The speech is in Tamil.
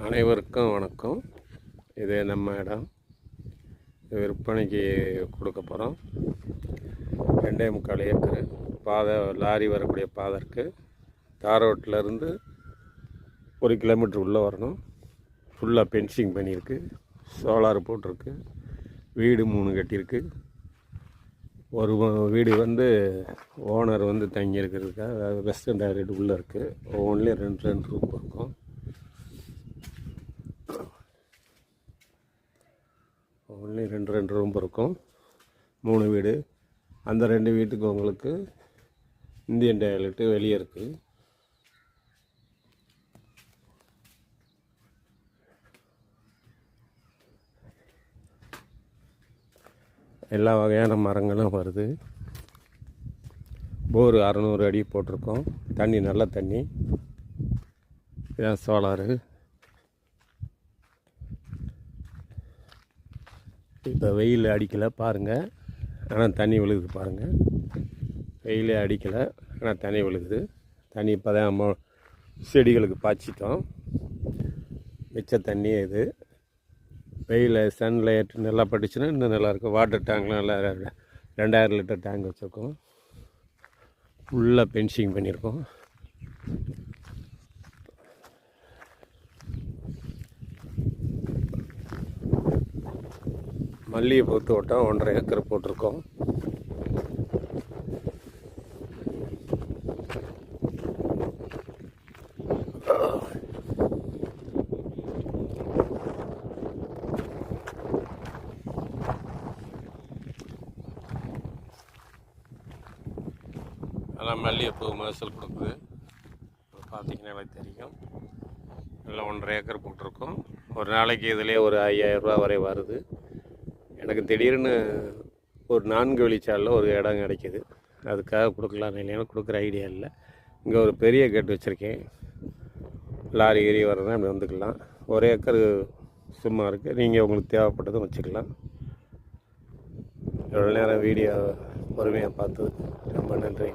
அனைவருக்கும் வணக்கம். இது நம்ம இடம். விற்பனைக்கு கொடுக்க போகிறோம். 2.25 ஏக்கர் பாதை, லாரி வரக்கூடிய பாதை இருக்குது. தார் ரோட்டிலேருந்து 1 கிலோமீட்டர் உள்ளே வரணும். ஃபுல்லாக பென்சிங் பண்ணியிருக்கு, சோலார் போட்டிருக்கு, வீடு 3 கட்டியிருக்கு. ஒரு வீடு ஓனர் தங்கியிருக்கிறதுக்காக வெஸ்டர்ன் டாய்லெட் உள்ளே இருக்குது. ஒவ்வொன்றிலையும் 2 ரூம் இருக்கும். ஒன்லி 2 ரூம் இருக்கும். 3 வீடு. அந்த 2 வீட்டுக்கு உங்களுக்கு இந்தியன் டாய்லெட்டு வெளியே இருக்குது. எல்லா வகையான மரங்களும் வருது. போர் 600 அடி போட்டிருக்கோம். தண்ணி நல்ல தண்ணி. இதான் சோலாரு. இப்போ வெயில் அடிக்கலை பாருங்கள், ஆனால் தண்ணி விழுகுது பாருங்கள். வெயிலே அடிக்கலை, ஆனால் தண்ணி விழுகுது. தண்ணி இப்போ தான் செடிகளுக்கு பாய்ச்சிட்டோம். மிச்ச தண்ணி இது. வெயில் சன்லைட் நல்லா பட்டுச்சுன்னா இன்னும் நல்லாயிருக்கும். வாட்டர் டேங்க்லாம் நல்லா 2000 லிட்டர் டேங்க் வச்சுருக்கோம். ஃபுல்லாக பென்சிங் பண்ணியிருக்கோம். மல்லிகைப்பூ தோட்டம் 1.5 ஏக்கர் போட்டிருக்கோம். அதெல்லாம் மல்லிகைப்பூ மகசூல் கொடுக்குது. பார்த்திங்கன்னா எனக்கு தெரியும். எல்லாம் 1.5 ஏக்கர் போட்டிருக்கோம். ஒரு நாளைக்கு இதிலே ஒரு 5000 ரூபா வரை வருது. எனக்கு திடீர்னு ஒரு 4 வழிச்சாலில் ஒரு இடம் கிடைக்கிது. அதுக்காக கொடுக்கலாம் இல்லைன்னா கொடுக்குற ஐடியா இல்லை. இங்கே ஒரு பெரிய கேட் வச்சுருக்கேன். லாரி ஏறி வர்றதுனா அப்படி வந்துக்கலாம். 1 ஏக்கர் சும்மா இருக்குது. நீங்கள் உங்களுக்கு தேவைப்பட்டதும் வச்சுக்கலாம். எவ்வளோ நேரம் வீடியோ பொறுமையாக பார்த்தது ரொம்ப நன்றி.